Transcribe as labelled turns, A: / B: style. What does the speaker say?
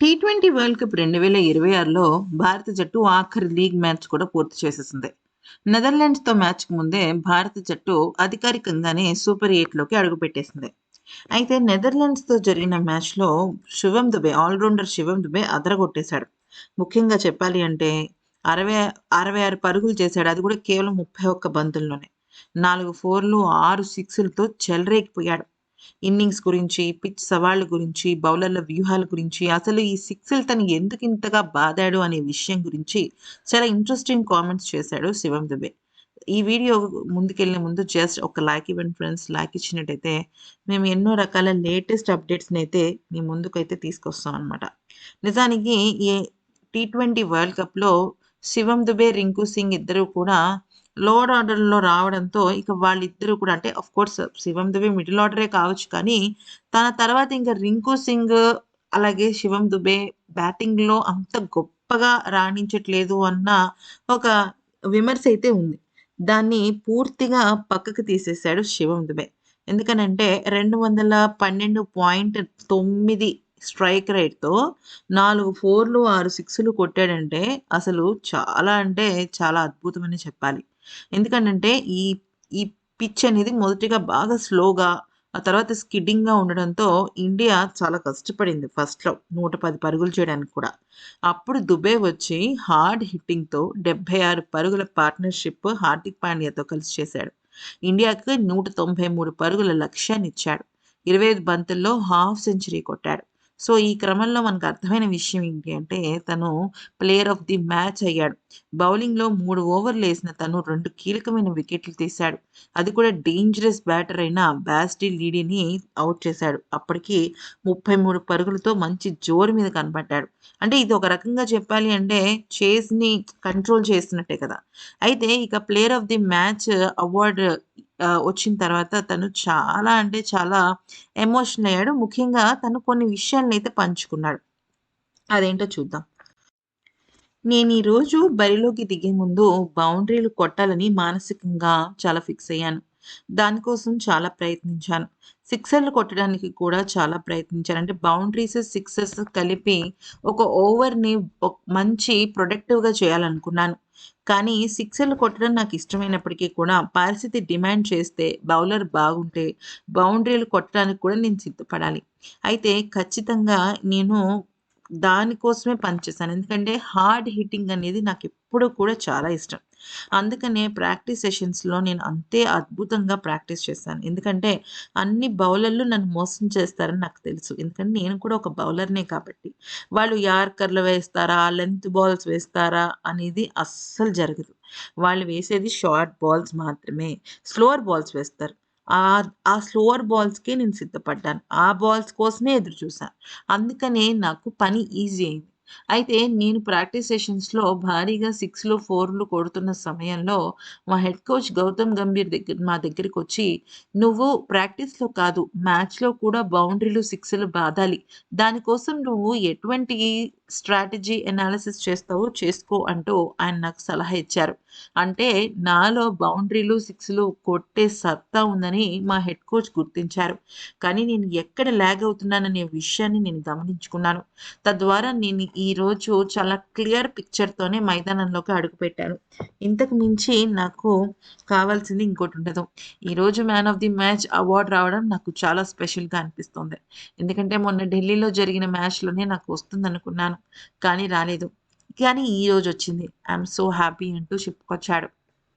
A: T20 world cup 2026లో భారత జట్టు ఆఖరి లీగ్ మ్యాచ్ కూడా పూర్తి చేసేసింది. నెదర్లాండ్స్‌తో మ్యాచ్‌కి ముందే భారత జట్టు అధికారికంగానే సూపర్ ఎయిట్‌లోకి అడుగుపెట్టేసింది. అయితే నెదర్లాండ్స్‌తో జరిగిన మ్యాచ్‌లో ఆల్రౌండర్ శివం దుబే అదరగొట్టేశాడు. ముఖ్యంగా చెప్పాలి అంటే 60, 66 పరుగులు చేశాడు. అది కూడా కేవలం 31 బంతుల్లోనే. 4 ఫోర్లు, 6 సిక్సులతో చెలరేగిపోయాడు. ఇన్నింగ్స్ గురించి, పిచ్ సవాళ్ల గురించి, బౌలర్ల వ్యూహాల గురించి, అసలు ఈ సిక్స్‌లు తను ఎందుకింతగా బాదాడు అనే విషయం గురించి చాలా ఇంట్రెస్టింగ్ కామెంట్స్ చేశాడు శివం దుబే. ఈ వీడియో ముందుకెళ్ళే ముందు జస్ట్ ఒక లైక్ ఇవ్వండి ఫ్రెండ్స్. లైక్ ఇచ్చినట్టయితే మేము ఎన్నో రకాల లేటెస్ట్ అప్డేట్స్‌నైతే మీ ముందుకైతే తీసుకొస్తాం అనమాట. నిజానికి ఈ టీ20 వరల్డ్ కప్‌లో శివం దుబే, రింకు సింగ్ ఇద్దరు కూడా లోవర్ ఆర్డర్‌లో రావడంతో ఇక వాళ్ళిద్దరూ కూడా అంటే ఆఫ్‌కోర్స్ శివం దుబే మిడిల్ ఆర్డరే కావచ్చు కానీ, తన తర్వాత ఇంక రింకు సింగ్, అలాగే శివం దుబే బ్యాటింగ్‌లో అంత గొప్పగా రాణించట్లేదు అన్న ఒక విమర్శ అయితే ఉంది. దాన్ని పూర్తిగా పక్కకు తీసేసాడు శివం దుబే. ఎందుకనంటే 212.9 స్ట్రైక్ రేట్‌తో 4 ఫోర్లు, 6 సిక్స్‌లు కొట్టాడంటే అసలు చాలా అంటే చాలా అద్భుతమనే చెప్పాలి. ఎందుకనంటే ఈ ఈ పిచ్ అనేది మొదటిగా బాగా స్లోగా, ఆ తర్వాత స్కిడ్డింగ్‌గా ఉండడంతో ఇండియా చాలా కష్టపడింది ఫస్ట్‌లో 110 పరుగులు చేయడానికి కూడా. అప్పుడు దుబే వచ్చి హార్డ్ హిట్టింగ్‌తో 76 పరుగుల పార్ట్నర్‌షిప్ హార్దిక్ పాండ్యాతో కలిసి చేశాడు. ఇండియాకి 193 పరుగుల లక్ష్యాన్నిచ్చాడు. 25 బంతుల్లో హాఫ్ సెంచరీ కొట్టాడు. సో, ఈ క్రమంలో మనకు అర్థమైన విషయం ఏంటి అంటే తను ప్లేయర్ ఆఫ్ ది మ్యాచ్ అయ్యాడు. బౌలింగ్‌లో 3 ఓవర్‌లేసిన తను 2 కీలకమైన వికెట్లు తీశాడు. అది కూడా డేంజరస్ బ్యాటర్ అయిన బాస్టీ లీడీని ఔట్ చేశాడు. అప్పటికి 33 పరుగులతో మంచి జోరు మీద కనపడ్డాడు. అంటే ఇది ఒక రకంగా చెప్పాలి అంటే చేస్‌ని కంట్రోల్ చేస్తున్నట్టే కదా! అయితే ఇక player of the match award వచ్చిన తర్వాత తను చాలా అంటే చాలా ఎమోషనల్ అయ్యాడు. ముఖ్యంగా తను కొన్ని విషయాలనైతే పంచుకున్నాడు. అదేంటో చూద్దాం. నేనీరోజు బరిలోకి దిగే ముందు బౌండరీలు కొట్టాలని మానసికంగా చాలా ఫిక్స్ అయ్యాను. దానికోసం చాలా ప్రయత్నించాను. సిక్సర్లు కొట్టడానికి కూడా చాలా ప్రయత్నించాను. అంటే బౌండరీస్, సిక్సెస్ కలిపి ఒక ఓవర్‌ని మంచి ప్రొడక్టివ్‌గా చేయాలనుకున్నాను. కానీ సిక్సర్లు కొట్టడం నాకిష్టమైనప్పటికీ కూడా పరిస్థితి డిమాండ్ చేస్తే, బౌలర్ బాగుంటే బౌండరీలు కొట్టడానికి కూడా నేను సిద్ధపడాలి. అయితే ఖచ్చితంగా నేను దానికోసమే పనిచేశాను. ఎందుకంటే హార్డ్ హిట్టింగ్ అనేది నాకెప్పుడూ కూడా చాలా ఇష్టం. అందుకనే ప్రాక్టీస్ సెషన్స్‌లో నేను అంతే అద్భుతంగా ప్రాక్టీస్ చేశాను. ఎందుకంటే అన్ని బౌలర్లు నన్ను మోసం చేస్తారని నాకు తెలుసు. ఎందుకంటే నేను కూడా ఒక బౌలర్‌నే కాబట్టి. వాళ్ళు యార్కర్‌లు వేస్తారా? లెంత్ బాల్స్ వేస్తారా? అనేది అస్సలు జరగదు. వాళ్ళు వేసేది షార్ట్ బాల్స్ మాత్రమే. స్లోవర్ బాల్స్ వేస్తారు. ఆ స్లోవర్ బాల్స్‌కే నేను సిద్ధపడ్డాను. ఆ బాల్స్ కోసమే ఎదురు చూసా. అందుకనే నాకు పని ఈజీ అయింది. అయితే నేను ప్రాక్టీస్ సెషన్స్‌లో భారీగా 6లు, 4లు కొడుతున్న సమయంలో మా హెడ్ కోచ్ గౌతమ్ గంభీర్ మా దగ్గరికొచ్చి, "నువ్వు ప్రాక్టీస్‌లో కాదు మ్యాచ్‌లో కూడా బౌండరీలు, 6లు బాదాలి. దానికోసం నువ్వు ఎటువంటి స్ట్రాటజీ అనాలిసిస్ చేస్తావో చేసుకో" అంటూ ఆయన నాకు సలహా ఇచ్చారు. అంటే నాలో బౌండరీలు, 6లు కొట్టే సత్తా ఉందని మా హెడ్ కోచ్ గుర్తించారు. కానీ నేను ఎక్కడ ల్యాగ్ అవుతున్నాననే విషయాన్ని నేను గమనించుకున్నాను. తద్వారా నేను ఈరోజు చాలా క్లియర్ పిక్చర్‌తోనే మైదానంలోకి అడుగుపెట్టాను. ఇంతకు మించి నాకు కావాల్సింది ఇంకోటుండదు. ఈరోజు man of the match award రావడం నాకు చాలా స్పెషల్‌గా అనిపిస్తుంది. ఎందుకంటే మొన్న ఢిల్లీలో జరిగిన మ్యాచ్‌లోనే నాకు వస్తుందనుకున్నాను. కానీ రాలేదు. కానీ ఈరోజొచ్చింది. ఐయామ్ సో హ్యాపీ అంటూ చెప్పుకొచ్చాడు.